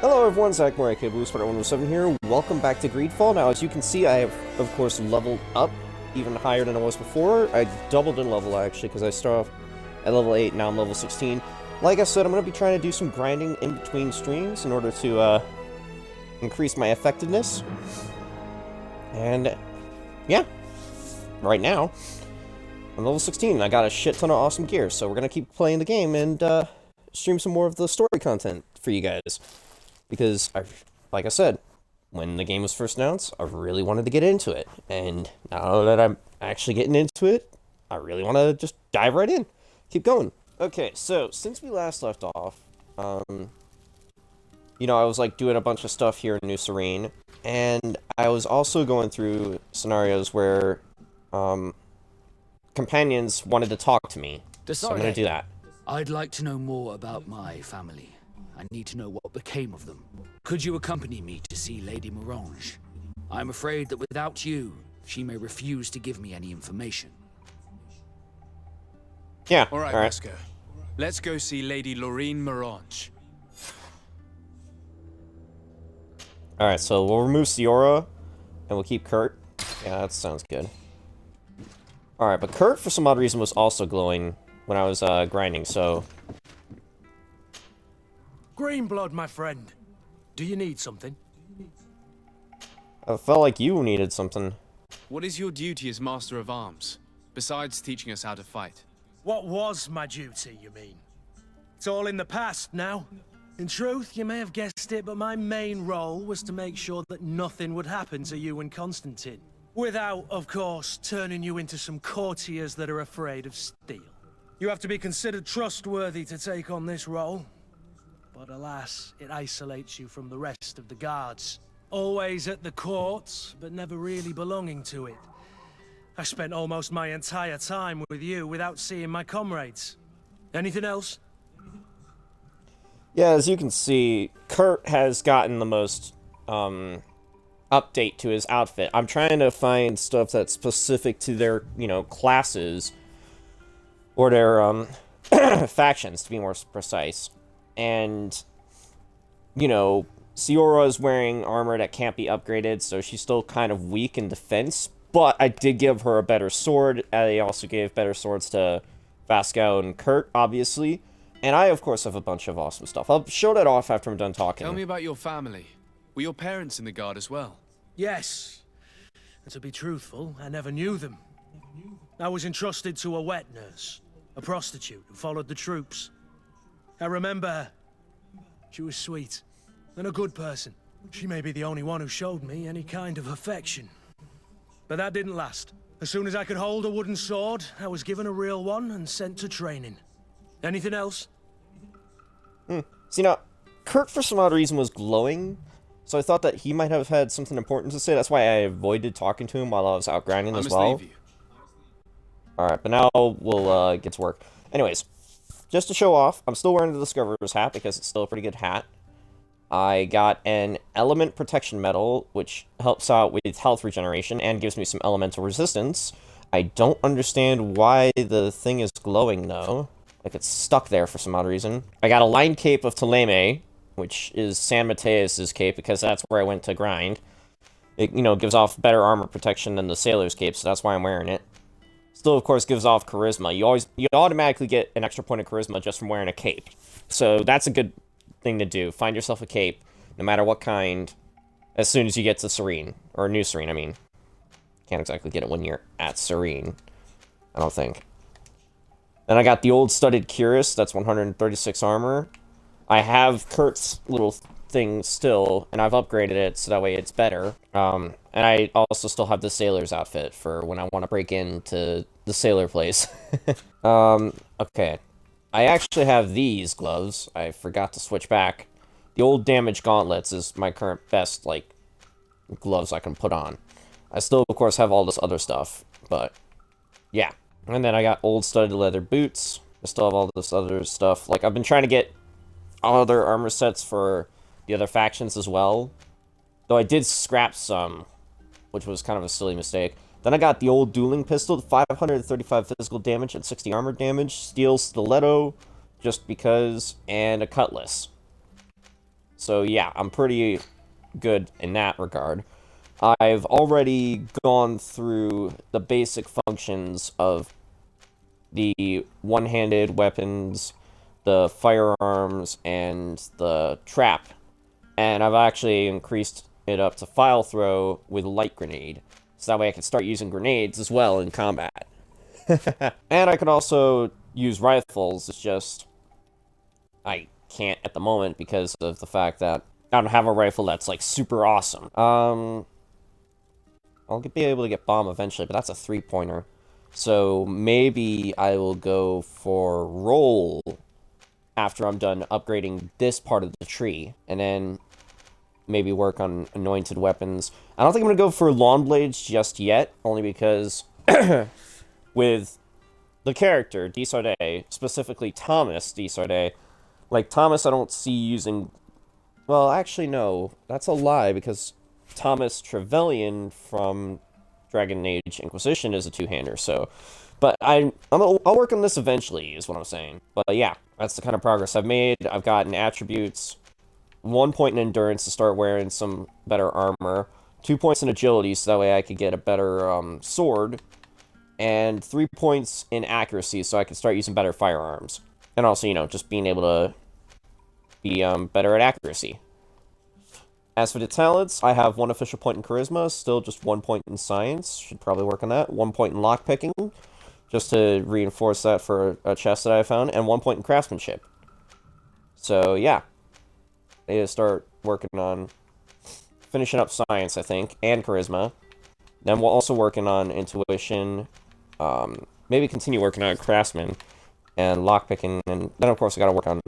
Hello everyone, Zach Moore, aka Spartan 107 here. Welcome back to Greedfall. Now, as you can see, I have, of course, leveled up even higher than I was before. I doubled in level, actually, because I start off at level 8, now I'm level 16. Like I said, I'm going to be trying to do some grinding in between streams in order to, increase my effectiveness. And, yeah. Right now, I'm level 16, and I got a shit ton of awesome gear, so we're going to keep playing the game and, stream some more of the story content for you guys. Because, like I said, when the game was first announced, I really wanted to get into it. And now that I'm actually getting into it, I really want to just dive right in. Keep going. Okay, so, since we last left off, you know, I was, like, doing a bunch of stuff here in New Serene. And I was also going through scenarios where, companions wanted to talk to me. So I'm going to do that. I'd like to know more about my family. I need to know what became of them. Could you accompany me to see Lady Morange? I'm afraid that without you, she may refuse to give me any information. Yeah, all right. Wesker. Let's go see Lady Lorraine Morange. Alright, so we'll remove Siora, and we'll keep Kurt. Yeah, that sounds good. Alright, but Kurt, for some odd reason, was also glowing when I was, grinding, so... Greenblood, my friend. Do you need something? I felt like you needed something. What is your duty as Master of Arms, besides teaching us how to fight? What was my duty, you mean? It's all in the past now. In truth, you may have guessed it, but my main role was to make sure that nothing would happen to you and Constantine. Without, of course, turning you into some courtiers that are afraid of steel. You have to be considered trustworthy to take on this role. But alas, it isolates you from the rest of the guards. Always at the court, but never really belonging to it. I spent almost my entire time with you without seeing my comrades. Anything else? Yeah, as you can see, Kurt has gotten the most, update to his outfit. I'm trying to find stuff that's specific to their, you know, classes, or their, factions, to be more precise. And, you know, Siora is wearing armor that can't be upgraded, so she's still kind of weak in defense, but I did give her a better sword. I also gave better swords to Vasco and Kurt, obviously. And I, of course, have a bunch of awesome stuff. I'll show that off after I'm done talking. Tell me about your family. Were your parents in the guard as well? Yes. And to be truthful, I never knew them. I was entrusted to a wet nurse, a prostitute who followed the troops. I remember her. She was sweet, and a good person. She may be the only one who showed me any kind of affection. But that didn't last. As soon as I could hold a wooden sword, I was given a real one and sent to training. Anything else? See, now, Kurt, for some odd reason, was glowing, so I thought that he might have had something important to say. That's why I avoided talking to him while I was out grinding as well. Alright, but now we'll, get to work. Anyways. Just to show off, I'm still wearing the Discoverer's hat because it's still a pretty good hat. I got an Element Protection Medal, which helps out with health regeneration and gives me some elemental resistance. I don't understand why the thing is glowing, though. Like, it's stuck there for some odd reason. I got a Line Cape of Ptolemy, which is San Mateus's cape, because that's where I went to grind. It, you know, gives off better armor protection than the Sailor's cape, so that's why I'm wearing it. Still, of course, gives off charisma. You automatically get an extra point of charisma just from wearing a cape. So that's a good thing to do. Find yourself a cape, no matter what kind, as soon as you get to Serene. Or New Serene, I mean. Can't exactly get it when you're at Serene. I don't think. Then I got the old studded cuirass. That's 136 armor. I have Kurt's little thing still, and I've upgraded it so that way it's better. And I also still have the sailor's outfit for when I want to break into the sailor place. Okay. I actually have these gloves. I forgot to switch back. The old damage gauntlets is my current best, like, gloves I can put on. I still, of course, have all this other stuff, but, yeah. And then I got old studded leather boots. I still have all this other stuff. Like, I've been trying to get other armor sets for the other factions as well. Though I did scrap some, which was kind of a silly mistake. Then I got the old dueling pistol, 535 physical damage and 60 armor damage, steel stiletto, just because, and a cutlass. So yeah, I'm pretty good in that regard. I've already gone through the basic functions of the one-handed weapons, the firearms, and the trap. And I've actually increased it up to file throw with light grenade. So that way I can start using grenades as well in combat. And I could also use rifles, it's just I can't at the moment because of the fact that I don't have a rifle that's like super awesome. I'll be able to get bomb eventually, but that's a 3-pointer. So maybe I will go for roll after I'm done upgrading this part of the tree, and then maybe work on anointed weapons. I don't think I'm going to go for long blades just yet, only because with the character, Desardet, specifically Thomas Desardet, like, Thomas I don't see using... Well, actually, no. That's a lie, because Thomas Trevelyan from Dragon Age Inquisition is a two-hander, so... But I'll work on this eventually, is what I'm saying. But yeah, that's the kind of progress I've made. I've gotten attributes, 1 point in endurance to start wearing some better armor, 2 points in agility so that way I could get a better sword, and 3 points in accuracy so I can start using better firearms. And also, you know, just being able to be better at accuracy. As for the talents, I have 1 official point in charisma, still just 1 point in science, should probably work on that, 1 point in lockpicking, just to reinforce that for a chest that I found, and 1 point in craftsmanship. So yeah, I need to start working on finishing up science, I think, and charisma. Then we're also working on intuition, maybe continue working on craftsman and lockpicking, and then of course I gotta work on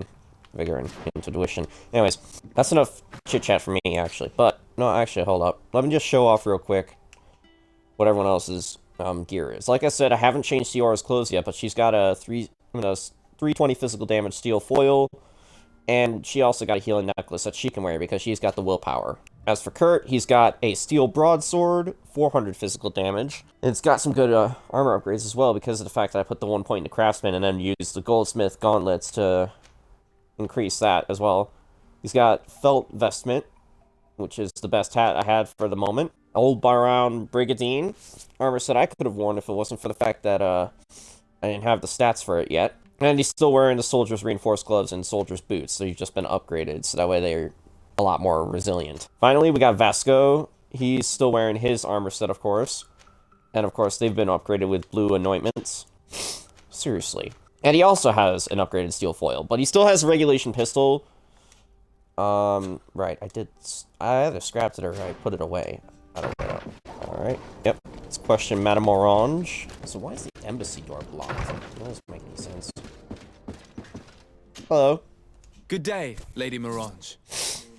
vigor and intuition. Anyways, that's enough chit-chat for me, actually. But, no, actually, hold up. Let me just show off real quick what everyone else's gear is. Like I said, I haven't changed Tiara's clothes yet, but she's got a 320 physical damage steel foil, and she also got a healing necklace that she can wear because she's got the willpower. As for Kurt, he's got a steel broadsword, 400 physical damage. And it's got some good armor upgrades as well because of the fact that I put the 1 point into craftsman and then used the goldsmith gauntlets to increase that as well. He's got felt vestment, which is the best hat I had for the moment. Old Byron Brigadine, armor set I could have worn if it wasn't for the fact that I didn't have the stats for it yet. And he's still wearing the soldier's reinforced gloves and soldier's boots, so he's just been upgraded, so that way they're a lot more resilient. Finally, we got Vasco. He's still wearing his armor set, of course. And of course, they've been upgraded with blue anointments. Seriously. And he also has an upgraded steel foil, but he still has a regulation pistol. Right, I either scrapped it or I put it away. I don't know. Alright, yep. Let's question Madame Orange. So why is the embassy door blocked? That doesn't make any sense. Hello. Good day, Lady Morange.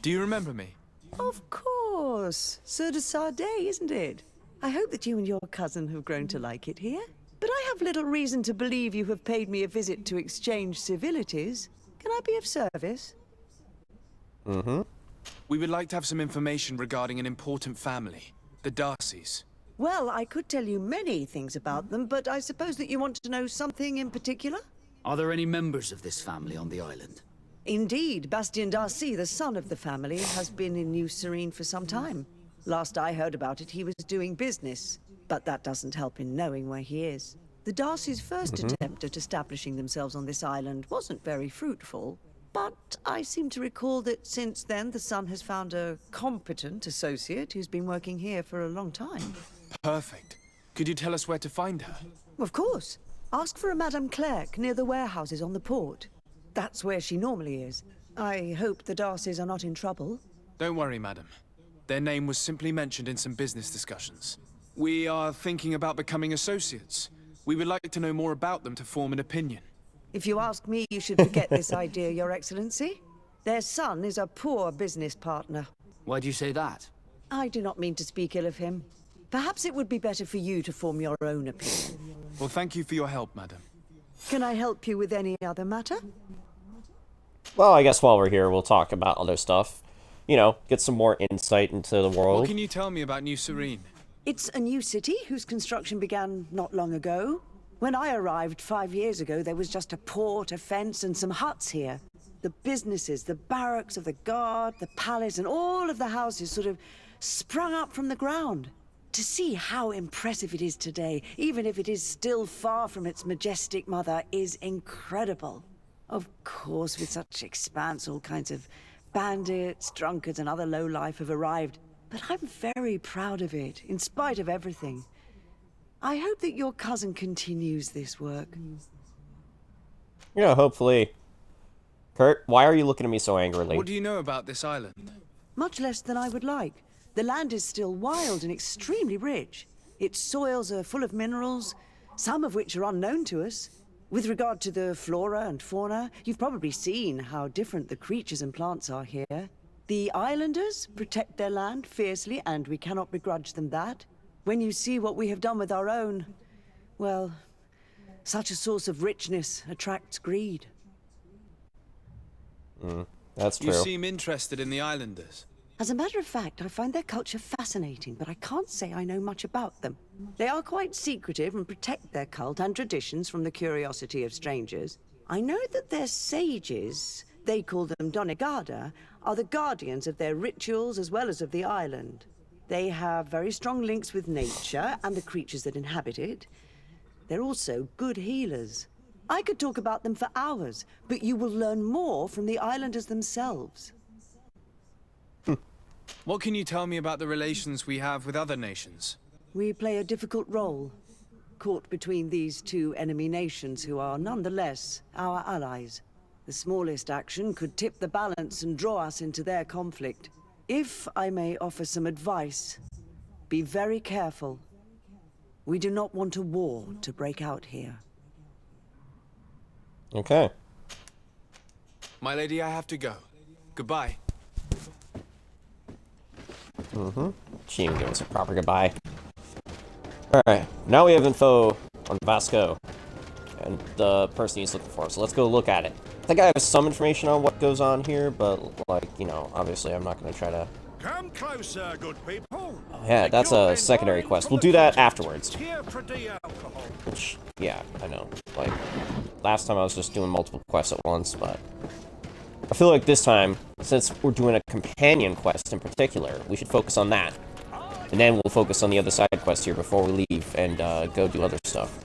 Do you remember me? Of course. Sir de Sardet, isn't it? I hope that you and your cousin have grown to like it here. But I have little reason to believe you have paid me a visit to exchange civilities. Can I be of service? Mm-hmm. We would like to have some information regarding an important family, the Darcys. Well, I could tell you many things about them, but I suppose that you want to know something in particular? Are there any members of this family on the island? Indeed, Bastien Darcy, the son of the family, has been in New Serene for some time. Last I heard about it, he was doing business, but that doesn't help in knowing where he is. The Darcys' first attempt at establishing themselves on this island wasn't very fruitful, but I seem to recall that since then the son has found a competent associate who's been working here for a long time. Perfect. Could you tell us where to find her? Of course. Ask for a Madame Clerc near the warehouses on the port. That's where she normally is. I hope the Darcys are not in trouble. Don't worry, madam. Their name was simply mentioned in some business discussions. We are thinking about becoming associates. We would like to know more about them to form an opinion. If you ask me, you should forget this idea, Your Excellency. Their son is a poor business partner. Why do you say that? I do not mean to speak ill of him. Perhaps it would be better for you to form your own opinion. Well, thank you for your help, madam. Can I help you with any other matter? Well, I guess while we're here, we'll talk about other stuff. You know, get some more insight into the world. What can you tell me about New Serene? It's a new city whose construction began not long ago. When I arrived 5 years ago, there was just a port, a fence, and some huts here. the businesses, the barracks of the guard, the palace, and all of the houses sort of sprung up from the ground. To see how impressive it is today, even if it is still far from its majestic mother, is incredible. Of course, with such expanse, all kinds of bandits, drunkards, and other lowlife have arrived. But I'm very proud of it, in spite of everything. I hope that your cousin continues this work. Yeah, hopefully. Kurt, why are you looking at me so angrily? What do you know about this island? Much less than I would like. The land is still wild and extremely rich. Its soils are full of minerals, some of which are unknown to us. With regard to the flora and fauna, you've probably seen how different the creatures and plants are here. The islanders protect their land fiercely, and we cannot begrudge them that. When you see what we have done with our own, well, such a source of richness attracts greed. That's true. You seem interested in the islanders. As a matter of fact, I find their culture fascinating, but I can't say I know much about them. They are quite secretive and protect their cult and traditions from the curiosity of strangers. I know that their sages, they call them Donegada, are the guardians of their rituals as well as of the island. They have very strong links with nature and the creatures that inhabit it. They're also good healers. I could talk about them for hours, but you will learn more from the islanders themselves. What can you tell me about the relations we have with other nations? We play a difficult role, caught between these two enemy nations who are nonetheless our allies. The smallest action could tip the balance and draw us into their conflict. If I may offer some advice, be very careful. We do not want a war to break out here. Okay. My lady, I have to go. Goodbye. She didn't give us a proper goodbye. Alright, now we have info on Vasco and the person he's looking for, so let's go look at it. I think I have some information on what goes on here, but, like, you know, obviously I'm not going to try to... Come closer, good people. Oh, yeah, that's a secondary quest. We'll do that afterwards. Here for the alcohol. Which, yeah, I know. Like, last time I was just doing multiple quests at once, but... I feel like this time, since we're doing a companion quest in particular, we should focus on that. And then we'll focus on the other side quest here before we leave and go do other stuff.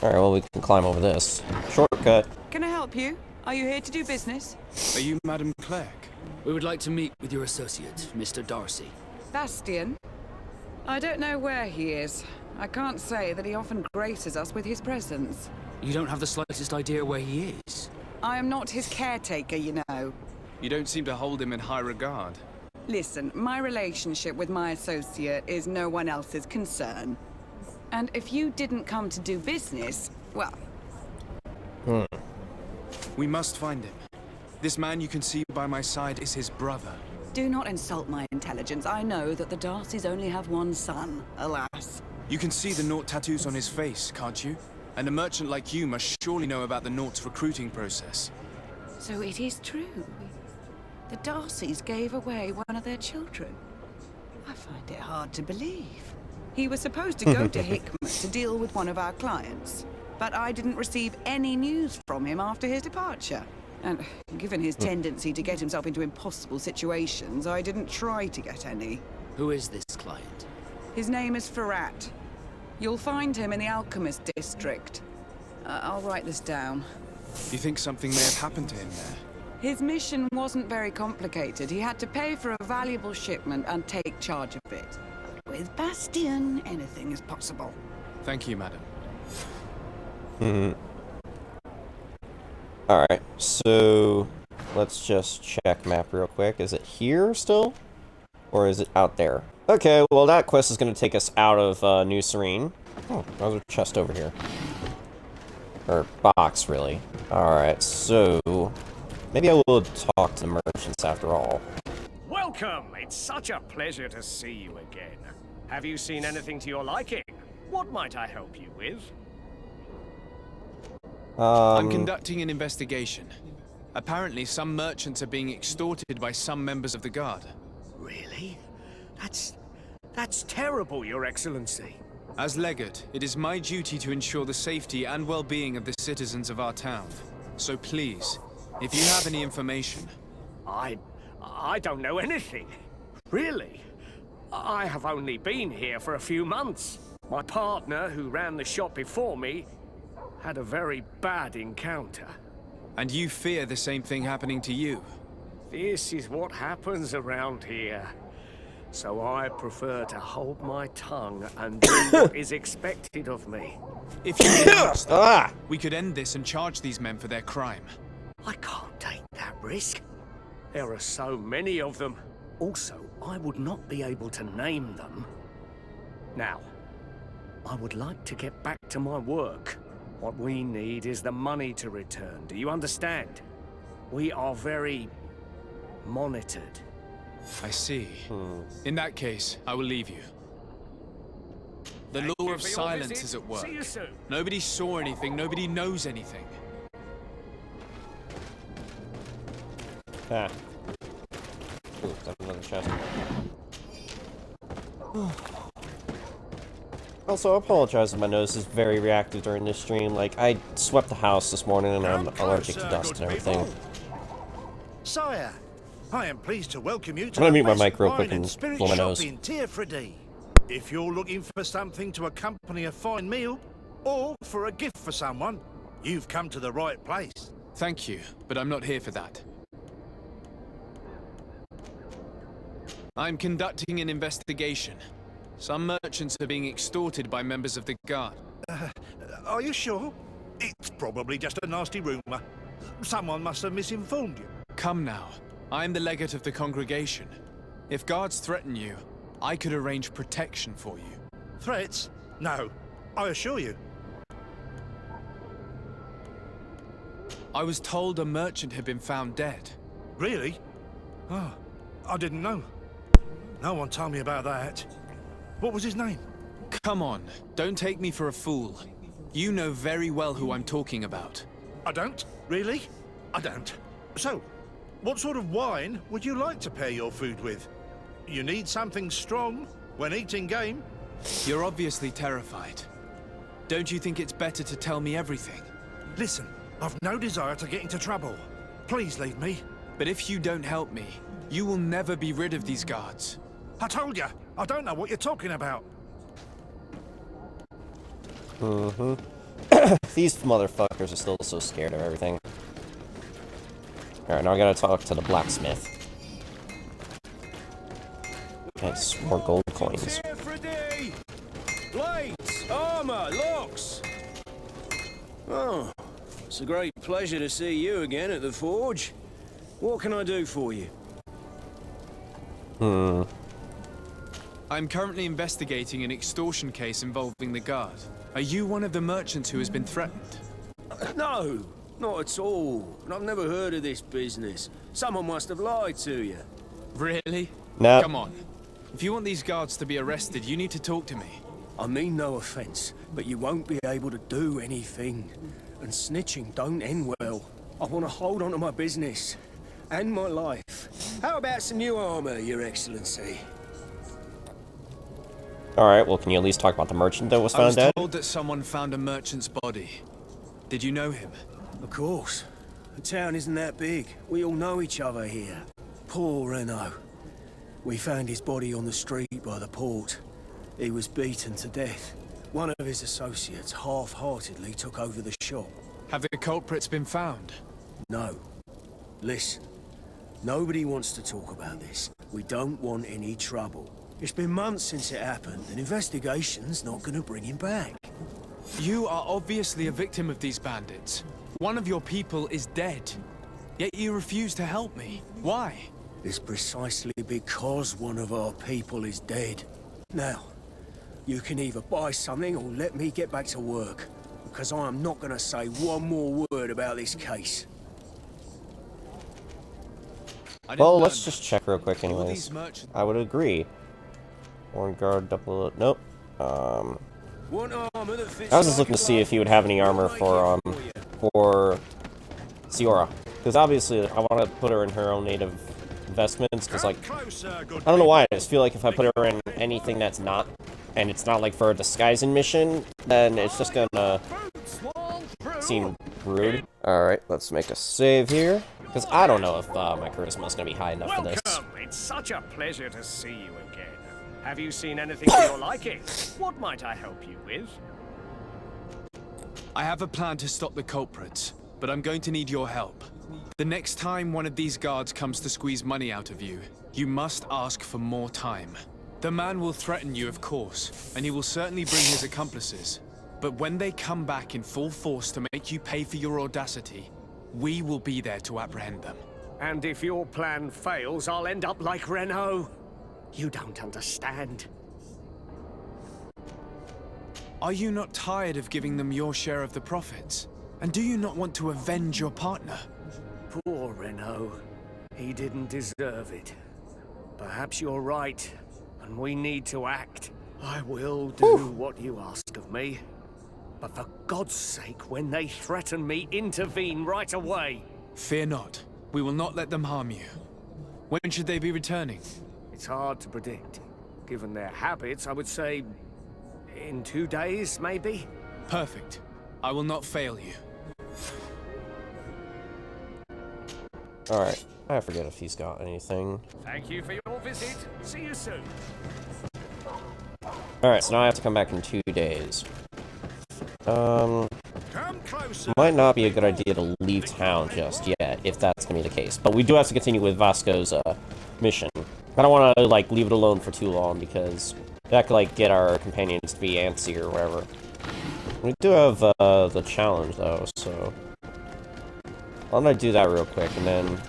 Alright, well, we can climb over this. Shortcut. Can I help you? Are you here to do business? Are you Madam Clerk? We would like to meet with your associate, Mr. Darcy. Bastian? I don't know where he is. I can't say that he often graces us with his presence. You don't have the slightest idea where he is? I am not his caretaker, you know. You don't seem to hold him in high regard. Listen, my relationship with my associate is no one else's concern. And if you didn't come to do business, well... We must find him. This man you can see by my side is his brother. Do not insult my intelligence. I know that the Darcys only have one son, alas. You can see the Naught tattoos on his face, can't you? And a merchant like you must surely know about the Naught's recruiting process. So it is true. The Darcys gave away one of their children. I find it hard to believe. He was supposed to go to Hickman to deal with one of our clients, but I didn't receive any news from him after his departure. And given his tendency to get himself into impossible situations, I didn't try to get any. Who is this client? His name is Ferrat. You'll find him in the Alchemist District. I'll write this down. You think something may have happened to him there? His mission wasn't very complicated. He had to pay for a valuable shipment and take charge of it. But with Bastian, anything is possible. Thank you, madam. Alright, so... let's just check map real quick. Is it here still? Or is it out there? Okay, well that quest is going to take us out of New Serene. Oh, there's a chest over here. Or box, really. Alright, so... maybe I will talk to the merchants after all. Welcome! It's such a pleasure to see you again. Have you seen anything to your liking? What might I help you with? I'm conducting an investigation. Apparently, some merchants are being extorted by some members of the Guard. Really? That's terrible, Your Excellency. As Legate, it is my duty to ensure the safety and well-being of the citizens of our town. So please, If you have any information... I don't know anything. Really. I have only been here for a few months. My partner, who ran the shop before me, had a very bad encounter. And you fear the same thing happening to you? This is what happens around here. So I prefer to hold my tongue and do what is expected of me. If you denounced them, we could end this and charge these men for their crime. I can't take that risk. There are so many of them. Also, I would not be able to name them. Now, I would like to get back to my work. What we need is the money to return. Do you understand? We are very monitored. I see. In that case, I will leave you. The law of silence is at work. See you soon. Nobody saw anything, nobody knows anything. Ah. Ooh, that's another chest. Also, I apologize if my nose is very reactive during this stream. Like, I swept the house this morning and I'm allergic to dust and everything. Sire, I am pleased to welcome you to I'm gonna the mute my best mic real wine quick and and spirit blow my shop nose. in Tearfredy. If you're looking for something to accompany a fine meal, or for a gift for someone, you've come to the right place. Thank you, but I'm not here for that. I'm conducting an investigation. Some merchants are being extorted by members of the guard. Are you sure? It's probably just a nasty rumor. Someone must have misinformed you. Come now. I'm the legate of the congregation. If guards threaten you, I could arrange protection for you. Threats? No, I assure you. I was told a merchant had been found dead. Really? Oh, I didn't know. No one told me about that. What was his name? Come on, don't take me for a fool. You know very well who I'm talking about. I don't? Really? I don't. So, what sort of wine would you like to pair your food with? You need something strong when eating game? You're obviously terrified. Don't you think it's better to tell me everything? Listen, I've no desire to get into trouble. Please leave me. But if you don't help me, you will never be rid of these guards. I told you, I don't know what you're talking about. These motherfuckers are still so scared of everything. Alright, now I gotta talk to the blacksmith. Nice, more gold coins. Blades, armor, locks. Oh, it's a great pleasure to see you again at the forge. What can I do for you? I'm currently investigating an extortion case involving the guard. Are you one of the merchants who has been threatened? No, not at all. I've never heard of this business. Someone must have lied to you. Really? No. Come on. If you want these guards to be arrested, you need to talk to me. I mean no offense, but you won't be able to do anything. And snitching don't end well. I want to hold on to my business. And my life. How about some new armor, Your Excellency? Alright, well, can you at least talk about the merchant that was I found was dead? told that someone found a merchant's body. Did you know him? Of course. The town isn't that big. We all know each other here. Poor Renault. We found his body on the street by the port. He was beaten to death. One of his associates half-heartedly took over the shop. Have the culprits been found? No. Listen. Nobody wants to talk about this. We don't want any trouble. It's been months since it happened. An investigation's not gonna bring him back. You are obviously a victim of these bandits. One of your people is dead. Yet you refuse to help me. Why? It's precisely because one of our people is dead. Now, you can either buy something or let me get back to work. Because I am not gonna say one more word about this case. Well, let's just check real quick All anyways. these merchants... I would agree. One guard, double... Nope. Want armor that fits I was just like looking to a see if he would have any armor for Siora. Because obviously, I want to put her in her own native vestments, because, like, I don't know why, I just feel like if I put her in anything that's not, and it's not, like, for a disguising mission, then it's just gonna seem Rude. Alright, let's make a save here. Because I don't know if my charisma is going to be high enough for this. Welcome! It's such a pleasure to see you again. Have you seen anything to your liking? What might I help you with? I have a plan to stop the culprits, but I'm going to need your help. The next time one of these guards comes to squeeze money out of you, you must ask for more time. The man will threaten you, of course, and he will certainly bring his accomplices. But when they come back in full force to make you pay for your audacity, we will be there to apprehend them. And if your plan fails, I'll end up like Renault. You don't understand. Are you not tired of giving them your share of the profits? And do you not want to avenge your partner? Poor Renault. He didn't deserve it. Perhaps you're right, and we need to act. I will do what you ask of me. But for God's sake, when they threaten me, intervene right away. Fear not. We will not let them harm you. When should they be returning? It's hard to predict. Given their habits, I would say in 2 days, maybe? Perfect. I will not fail you. Alright, I forget if he's got anything. Thank you for your visit. See you soon. Alright, so now I have to come back in 2 days. Come closer. Might not be a good idea to leave town just yet, if that's gonna be the case. But we do have to continue with Vasco's mission. I don't want to like leave it alone for too long because that could like get our companions to be antsy or whatever. We do have the challenge though, so why don't I do that real quick and then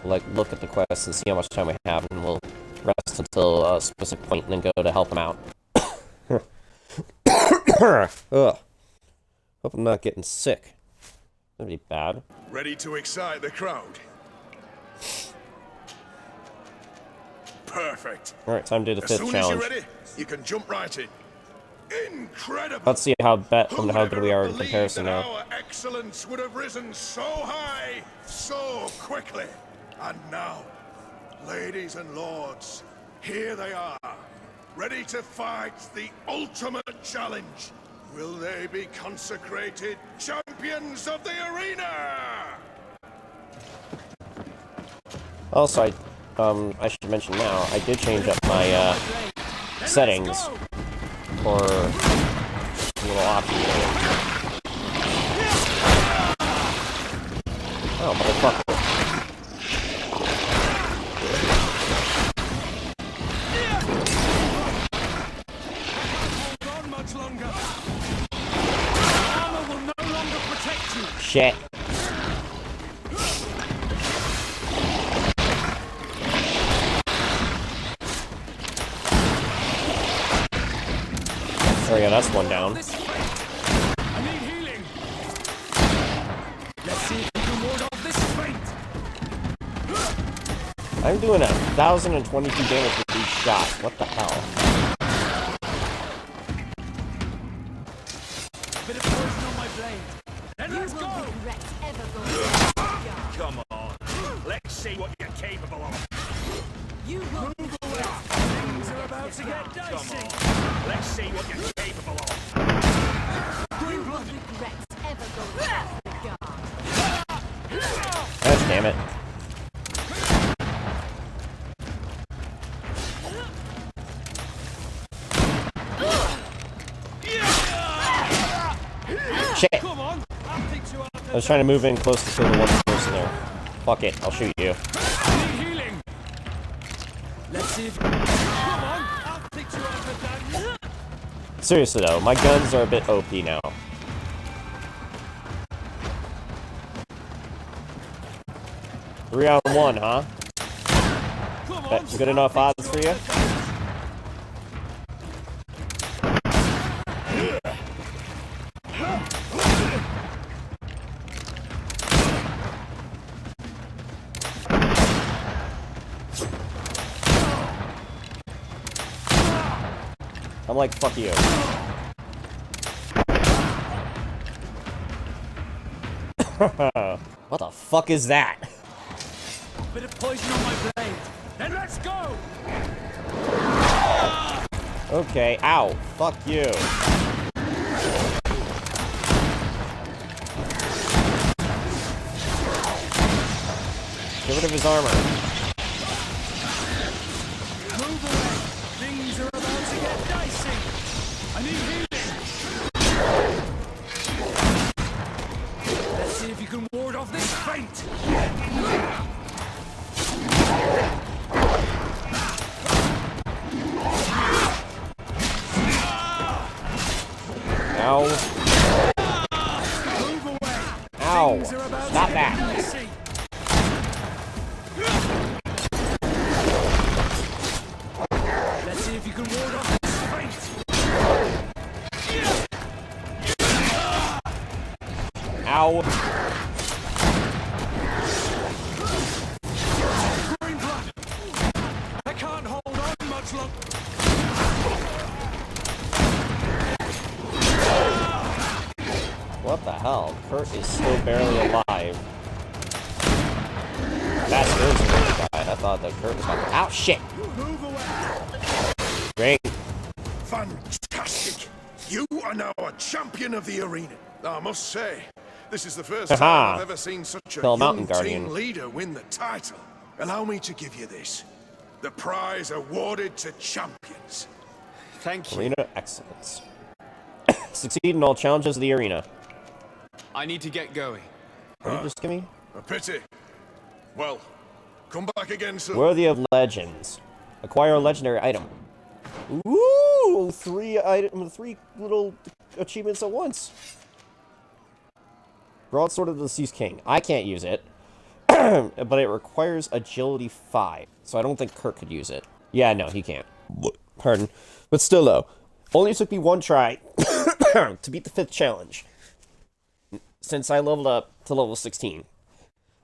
like look at the quest and see how much time we have, and we'll rest until a specific point and then go to help him out. Ugh. Hope I'm not getting sick. That'd be bad. Ready to excite the crowd? Perfect. Alright, time to do the As fifth soon as challenge. you're ready, you can jump right in. Incredible! Let's see how good we are in Believed comparison that now. our excellence would have risen so high, so quickly. And now, ladies and lords, here they are, ready to fight the ultimate challenge. Will they be consecrated champions of the arena? Also, I should mention now, I did change up my settings for a little option here. Oh, motherfucker. Shit. There we go, that's one down. I need healing. Let's see if we can ward off this fate. I'm doing 1,022 damage with each shot. What the hell? Bit of poison on my blade. Then let's go. Come on. Let's see what you're capable of. You will move away. Things are about to get dicey. Come on. Let's see what you're capable of. You will regret ever going off the guard. God damn it. Shit. I was trying to move in close to kill the one person there. Fuck it, I'll shoot you. Let's see if... Come on, I'll teach you how to dance. Seriously though, my guns are a bit OP now. Three on one, huh? That's good enough odds for you? I'm like, fuck you. What the fuck is that? Bit of poison on my blade. Then let's go. Okay, ow. Fuck you. Get rid of his armor. Move away! Things are about to get dicey! I need healing! Let's see if you can ward off this feint! Ow. Move away! Ow. Things are about Stop to that. get dicey! Let's see if you can ward off this feint! Ow. Green blood! I can't hold on much longer! What the hell? Kurt is still barely alive. That scares me. I thought that Kurt was about to... Ow, shit! Move away! Great. Fantastic! You are now a champion of the arena. I must say, this is the first Haha. time I've ever seen such a Kill a young mountain team guardian. leader win the title. Allow me to give you this. The prize awarded to champions. Thank you. Arena excellence. Succeed in all challenges of the arena. I need to get going. What did you just give me? A pity. Well, come back again soon. Worthy of legends. Acquire a legendary item. Ooh, three little achievements at once. Broadsword of the Deceased King. I can't use it, but it requires agility 5, so I don't think Kurt could use it. Yeah, no, he can't. Pardon, but still though, only took me one try to beat the 5th challenge. Since I leveled up to level 16.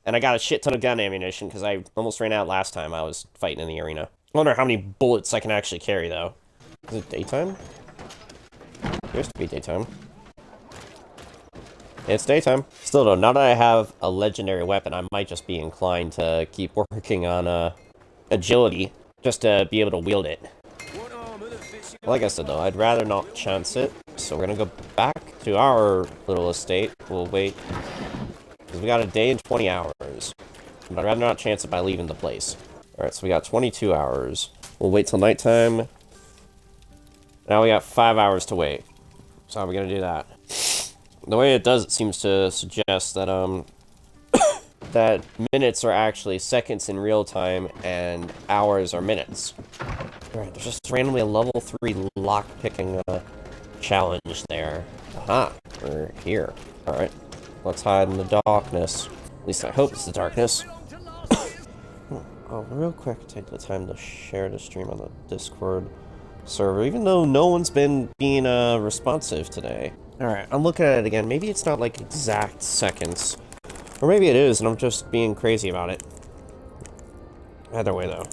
And I got a shit ton of gun ammunition because I almost ran out last time I was fighting in the arena. I wonder how many bullets I can actually carry, though. Is it daytime? It appears to be daytime. It's daytime. Still, though, now that I have a legendary weapon, I might just be inclined to keep working on agility, just to be able to wield it. Like I said, though, I'd rather not chance it, so we're gonna go back to our little estate. We'll wait, because we got a day and 20 hours. But I'd rather not chance it by leaving the place. Alright, so we got 22 hours. We'll wait till nighttime. Now we got 5 hours to wait. So how are we gonna do that? The way it does, it seems to suggest that, that minutes are actually seconds in real time, and hours are minutes. Alright, there's just randomly a level 3 lock-picking challenge there. Aha, we're here. Alright, let's hide in the darkness. At least I hope it's the darkness. Oh, real quick, take the time to share the stream on the Discord server, even though no one's been being responsive today. Alright, I'm looking at it again. Maybe it's not like exact seconds. Or maybe it is, and I'm just being crazy about it. Either way, though.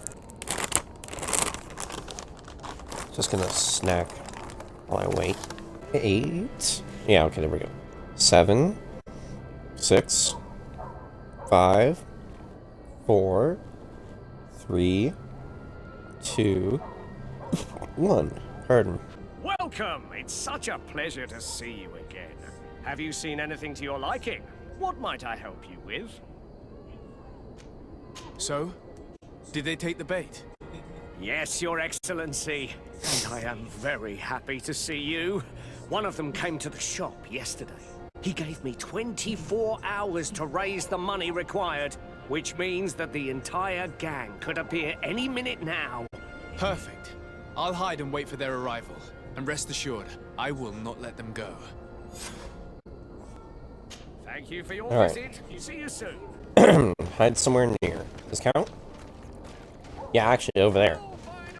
Just gonna snack while I wait. 8. Yeah, okay, there we go. 7. 6. 5. 4. 3. 2. 1. Pardon. Welcome! It's such a pleasure to see you again. Have you seen anything to your liking? What might I help you with? So, did they take the bait? Yes, Your Excellency. And I am very happy to see you. One of them came to the shop yesterday. He gave me 24 hours to raise the money required, which means that the entire gang could appear any minute now. Perfect. I'll hide and wait for their arrival. And rest assured, I will not let them go. Thank you for your Alright. visit. See you soon. Hide somewhere near. Does this count? Yeah, actually, over there.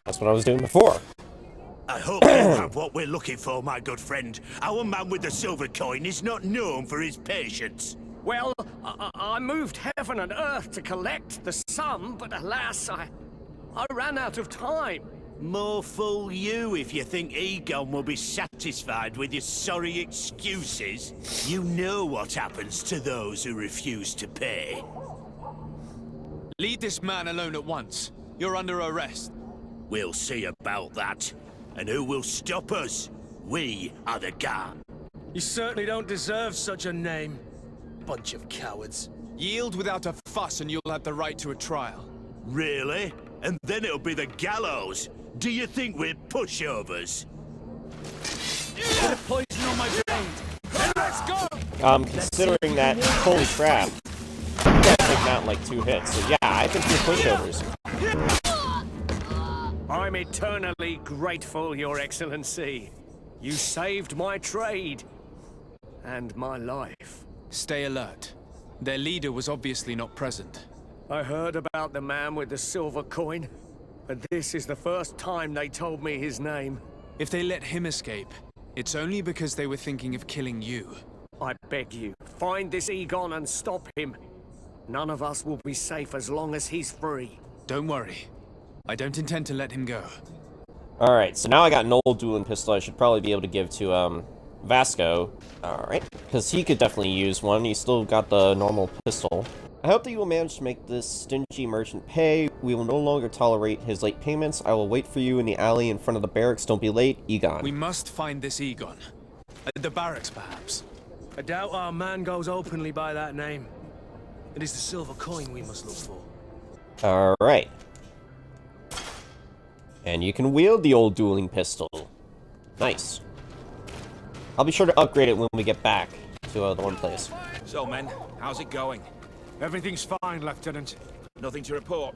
That's what I was doing before. I hope you have what we're looking for, my good friend. Our man with the silver coin is not known for his patience. Well, I moved heaven and earth to collect the sum, but alas, I ran out of time. More fool you if you think Egon will be satisfied with your sorry excuses. You know what happens to those who refuse to pay. Leave this man alone at once. You're under arrest. We'll see about that. And who will stop us? We are the guard. You certainly don't deserve such a name. Bunch of cowards. Yield without a fuss and you'll have the right to a trial. Really? And then it'll be the gallows? Do you think we're pushovers? Bit of poison on my blade. Let's go! Considering that, holy crap. You guys take him out in like 2 hits. So yeah, I think you're pushovers. I'm eternally grateful, Your Excellency. You saved my trade. And my life. Stay alert. Their leader was obviously not present. I heard about the man with the silver coin, but this is the first time they told me his name. If they let him escape, it's only because they were thinking of killing you. I beg you, find this Egon and stop him. None of us will be safe as long as he's free. Don't worry. I don't intend to let him go. Alright, so now I got an old dueling pistol I should probably be able to give to, Vasco. Alright, because he could definitely use one. He's still got the normal pistol. I hope that you will manage to make this stingy merchant pay. We will no longer tolerate his late payments. I will wait for you in the alley in front of the barracks. Don't be late, Egon. We must find this Egon. At the barracks, perhaps. I doubt our man goes openly by that name. It is the silver coin we must look for. Alright. And you can wield the old dueling pistol. Nice. I'll be sure to upgrade it when we get back to the one place. So, men, how's it going? Everything's fine, Lieutenant. Nothing to report.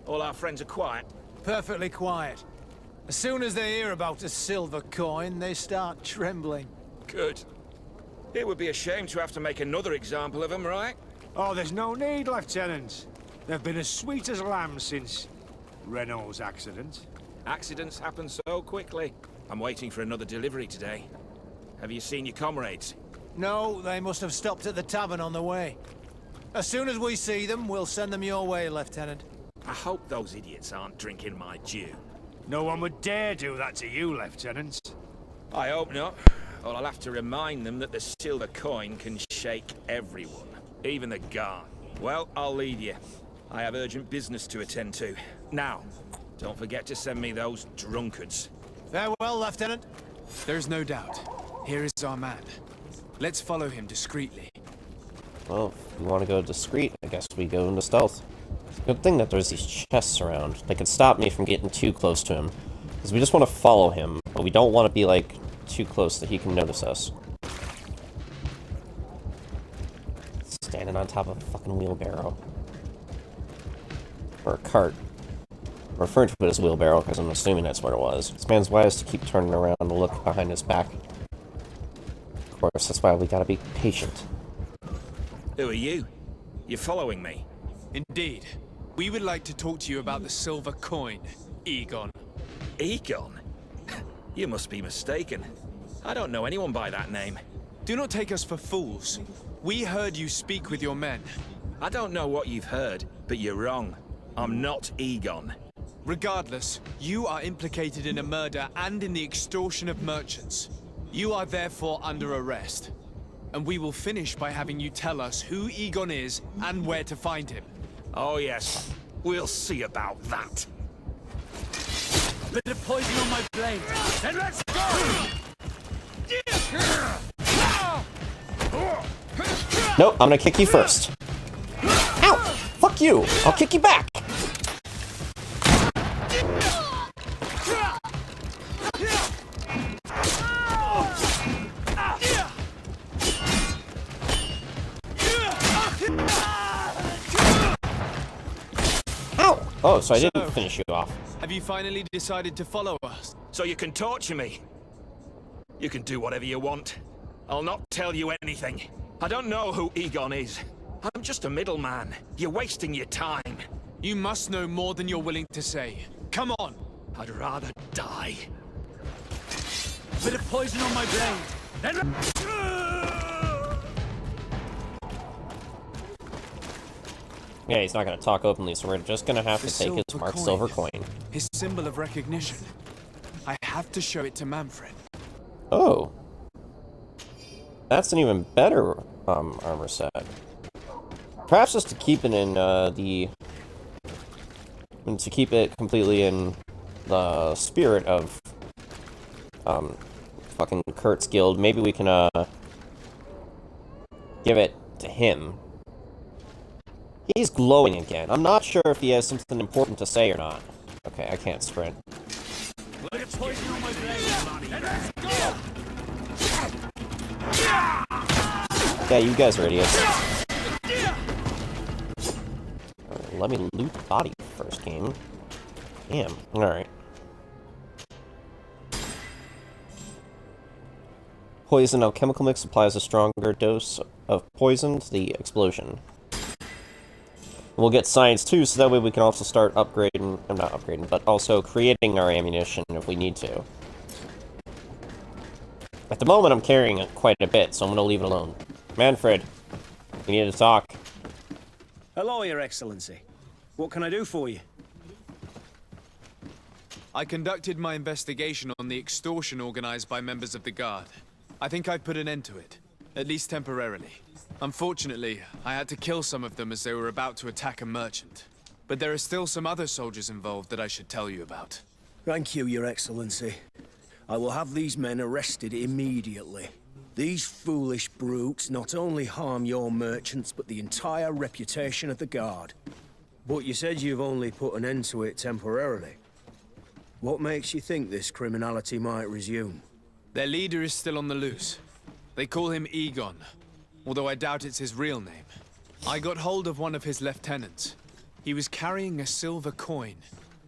All our friends are quiet. Perfectly quiet. As soon as they hear about a silver coin, they start trembling. Good. It would be a shame to have to make another example of them, right? Oh, there's no need, Lieutenant. They've been as sweet as lambs since Renault's accident. Accidents happen so quickly. I'm waiting for another delivery today. Have you seen your comrades? No, they must have stopped at the tavern on the way. As soon as we see them, we'll send them your way, Lieutenant. I hope those idiots aren't drinking my dew. No one would dare do that to you, Lieutenant. I hope not. Or I'll have to remind them that the silver coin can shake everyone, even the guard. Well, I'll leave you. I have urgent business to attend to. Now, don't forget to send me those drunkards. Farewell, Lieutenant. There's no doubt. Here is our man. Let's follow him discreetly. Well, if we want to go discreet, I guess we go into stealth. It's a good thing that there's these chests around. They can stop me from getting too close to him. Because we just want to follow him, but we don't want to be, like, too close that he can notice us. Standing on top of a fucking wheelbarrow. Or a cart. I'm referring to it as wheelbarrow because I'm assuming that's what it was. This man's wise to keep turning around and look behind his back. Of course, that's why we gotta be patient. Who are you? You're following me? Indeed. We would like to talk to you about the silver coin, Egon. Egon? You must be mistaken. I don't know anyone by that name. Do not take us for fools. We heard you speak with your men. I don't know what you've heard, but you're wrong. I'm not Egon. Regardless, you are implicated in a murder and in the extortion of merchants. You are therefore under arrest. And we will finish by having you tell us who Egon is and where to find him. Oh yes, we'll see about that. Bit of poison on my blade. Then let's go! Nope, I'm gonna kick you first. Ow! Fuck you! I'll kick you back! Ow! Oh, so I didn't finish you off. Have you finally decided to follow us? So you can torture me. You can do whatever you want. I'll not tell you anything. I don't know who Egon is. I'm just a middleman. You're wasting your time. You must know more than you're willing to say. Come on! I'd rather die. Bit of poison on my blade. Then Yeah, he's not gonna talk openly, so we're just gonna have to take his marked silver coin. His symbol of recognition. I have to show it to Manfred. Oh. That's an even better, armor set. Perhaps just to keep it in, to keep it completely in the spirit of, fucking Kurt's guild, maybe we can, give it to him. He's glowing again. I'm not sure if he has something important to say or not. Okay, I can't sprint. Yeah, you guys are idiots. Alright, let me loot the body first, game. Damn. Alright. Poison alchemical mix applies a stronger dose of poison to the explosion. We'll get science too, so that way we can also start upgrading, I'm not upgrading, but also creating our ammunition if we need to. At the moment I'm carrying it quite a bit, so I'm gonna leave it alone. Manfred, we need to talk. Hello, Your Excellency. What can I do for you? I conducted my investigation on the extortion organized by members of the Guard. I think I've put an end to it, at least temporarily. Unfortunately, I had to kill some of them as they were about to attack a merchant. But there are still some other soldiers involved that I should tell you about. Thank you, Your Excellency. I will have these men arrested immediately. These foolish brutes not only harm your merchants, but the entire reputation of the Guard. But you said you've only put an end to it temporarily. What makes you think this criminality might resume? Their leader is still on the loose. They call him Egon, although I doubt it's his real name. I got hold of one of his lieutenants. He was carrying a silver coin,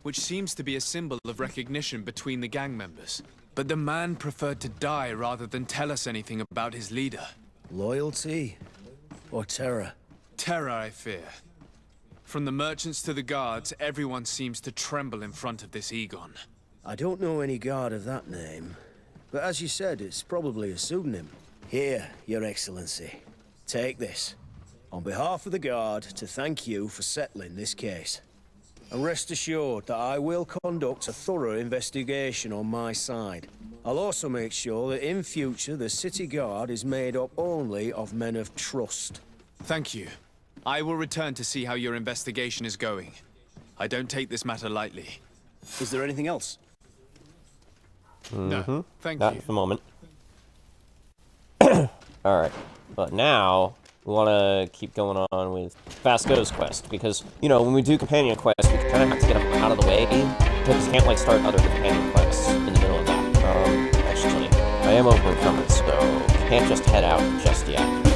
which seems to be a symbol of recognition between the gang members. But the man preferred to die rather than tell us anything about his leader. Loyalty? Or terror? Terror, I fear. From the merchants to the guards, everyone seems to tremble in front of this Egon. I don't know any guard of that name. But as you said, it's probably a pseudonym. Here, Your Excellency. Take this. On behalf of the Guard, to thank you for settling this case. And rest assured that I will conduct a thorough investigation on my side. I'll also make sure that in future the City Guard is made up only of men of trust. Thank you. I will return to see how your investigation is going. I don't take this matter lightly. Is there anything else? No, thank Not you. at the moment. Alright, but now we want to keep going on with Vasco's quest, because, you know, when we do companion quests, we kind of have to get them out of the way, because we can't, like, start other companion quests in the middle of that. Actually, I am over from it, so can't just head out just yet.